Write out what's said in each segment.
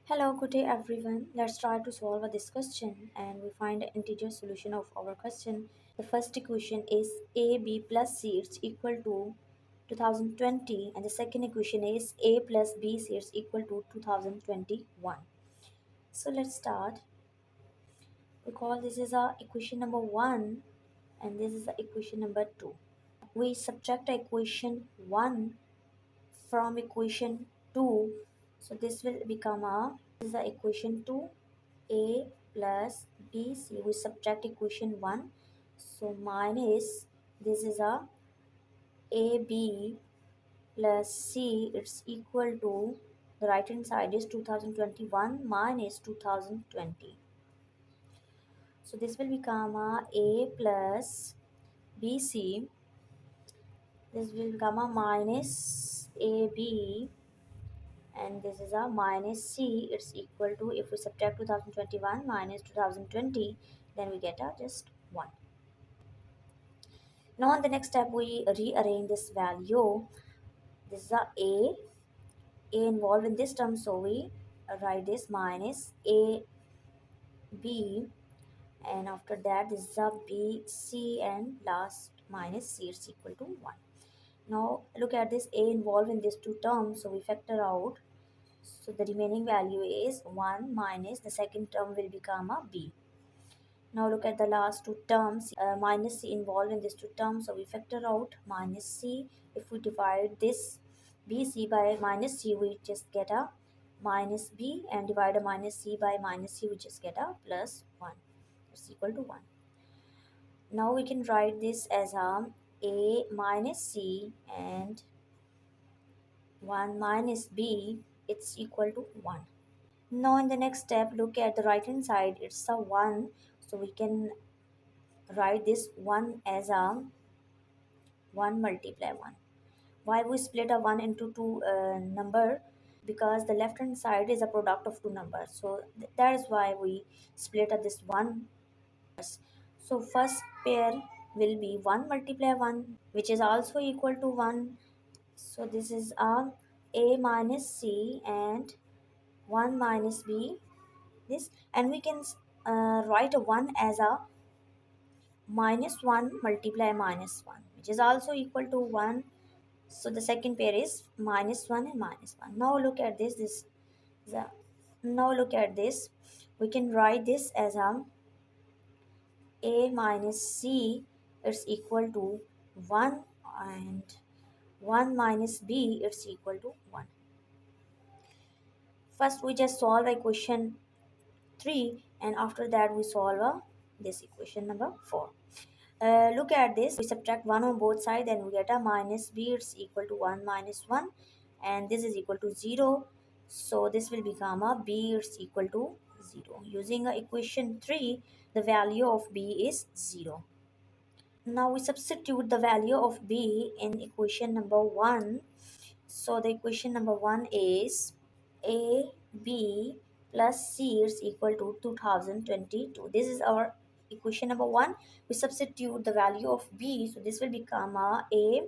Hello, good day everyone. Let's try to solve this question and we find the integer solution of our question. The first equation is AB plus C is equal to 2020 and the second equation is A plus B C is equal to 2021. So let's start. We call this is our equation number 1 and this is the equation number 2. We subtract equation 1 from equation 2, so this will become a this is the equation 2 a plus bc. We subtract equation 1, so minus this is a ab plus c, it's equal to the right hand side is 2021 minus 2020, so this will become a plus bc. This will become a minus ab and this is a minus c. It's equal to, if we subtract 2021 minus 2020, then we get a just 1. Now on the next step we rearrange this value. This is a involved in this term, so we write this minus a b, and after that this is a b c, and last minus c is equal to 1. Now look at this a involved in these two terms, so we factor out. So the remaining value is 1 minus the second term will become a b. Now look at the last two terms, minus c involved in these two terms, so we factor out minus c. If we divide this bc by minus c, we just get a minus b, and divide a minus c by minus c, we just get a plus 1. It's equal to 1. Now we can write this as a minus c and 1 minus b, it's equal to 1. Now in the next step, look at the right hand side, it's a 1, so we can write this 1 as a 1 multiply 1. Why we split a 1 into two number? Because the left hand side is a product of two numbers, so that is why we split up this 1. So first pair will be 1 multiply 1, which is also equal to 1. So this is a minus c and 1 minus b, this, and we can write a 1 as a minus 1 multiply minus 1, which is also equal to 1. So the second pair is minus 1 and minus 1. Now look at this is a, now look at this, we can write this as a minus c, it's equal to 1, and 1 minus b, it's equal to 1. First we just solve equation 3, and after that we solve this equation number 4. Look at this, we subtract 1 on both sides, then we get a minus b, it's equal to 1 minus 1, and this is equal to 0, so this will become a b, it's equal to 0. Using equation 3, the value of b is 0. Now we substitute the value of b in equation number 1. So the equation number 1 is a b plus c is equal to 2022. This is our equation number 1. We substitute the value of b, so this will become a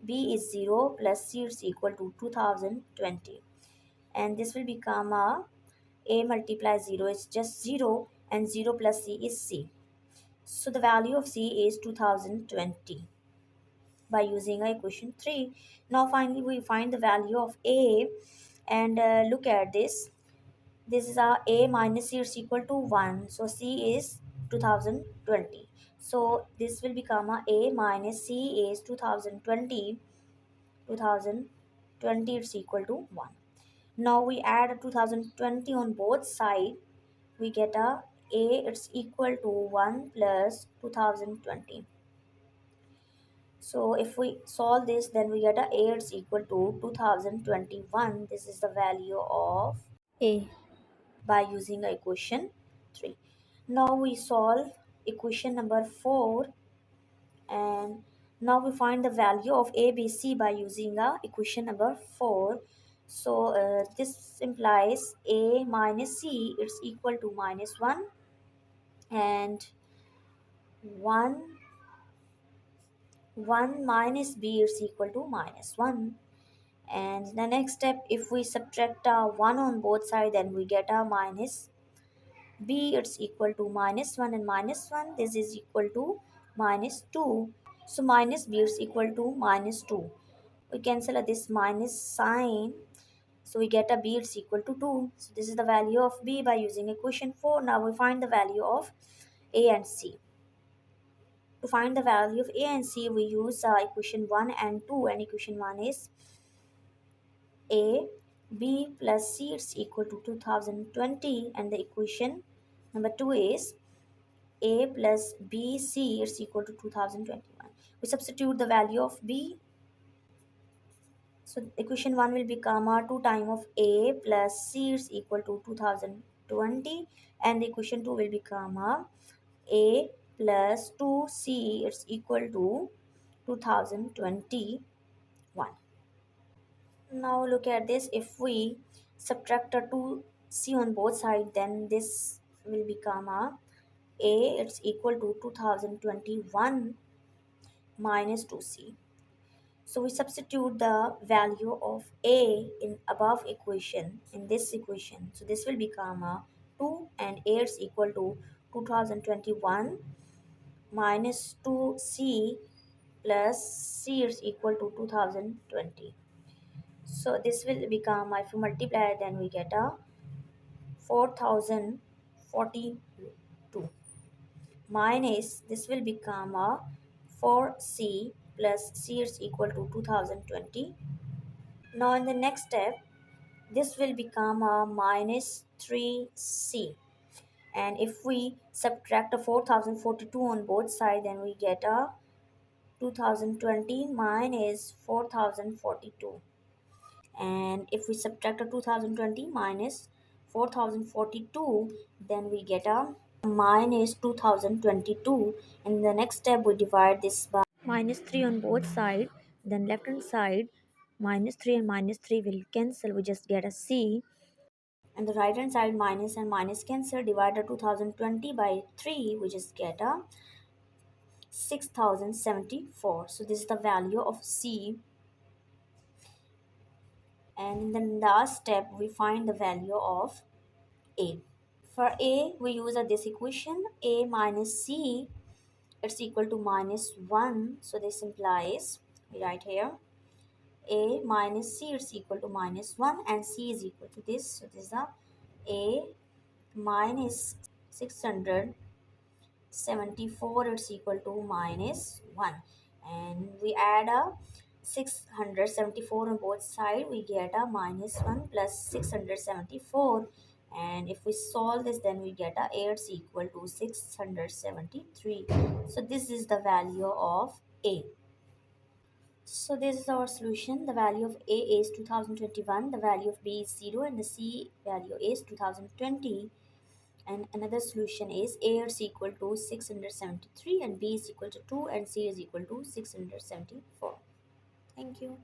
b is 0 plus c is equal to 2020, and this will become a multiply 0 is just 0, and 0 plus c is c. So the value of c is 2020 by using equation 3. Now finally we find the value of a, and look at this. This is our a minus c is equal to 1, so c is 2020. So this will become a minus c is 2020. 2020 is equal to 1. Now we add 2020 on both sides, we get a it's equal to 1 plus 2020. So if we solve this, then we get a is equal to 2021. This is the value of a by using equation 3. Now we solve equation number 4, and now we find the value of ABC by using equation number 4. So this implies a minus c is equal to minus 1, and 1 minus b is equal to minus 1. And the next step, if we subtract 1 on both sides, then we get a minus b. It's equal to minus 1 and minus 1. This is equal to minus 2. So minus b is equal to minus 2. We cancel this minus sign. So we get a b is equal to 2. So this is the value of b by using equation 4. Now we find the value of a and c. To find the value of a and c, we use equation 1 and 2. And equation 1 is a b plus c is equal to 2020. And the equation number 2 is a plus b c is equal to 2021. We substitute the value of b. So equation 1 will become 2 times of a plus c is equal to 2020, and the equation 2 will become a plus 2c is equal to 2021. Now look at this. If we subtract a 2c on both sides, then this will become a it's equal to 2021 minus 2c. So we substitute the value of a in above equation in this equation. So this will become 2, and a is equal to 2021 minus 2c plus c is equal to 2020. So this will become, if you multiply, then we get a 4042 minus this will become a 4c plus c is equal to 2020. Now in the next step, this will become a minus 3c, and if we subtract a 4042 on both sides, then we get a 2020 minus 4042. And if we subtract a 2020 minus 4042, then we get a minus 2022. In the next step, we divide this by minus 3 on both sides. Then left hand side, minus 3 and minus 3 will cancel. We just get a c. And the right hand side, minus and minus cancel. Divide the 2020 by 3, we just get a 6074. So this is the value of c. And in the last step, we find the value of a. For a, we use this equation, a minus c, it's equal to minus 1. So this implies, we write here, a minus c is equal to minus 1, and c is equal to this. So this is a minus 674, it's equal to minus 1. And we add a 674 on both sides, we get a minus 1 plus 674. And if we solve this, then we get a a is equal to 673. So this is the value of a. So this is our solution. The value of a is 2021, the value of b is 0, and the c value is 2020. And another solution is a is equal to 673, and b is equal to 2, and c is equal to 674. Thank you.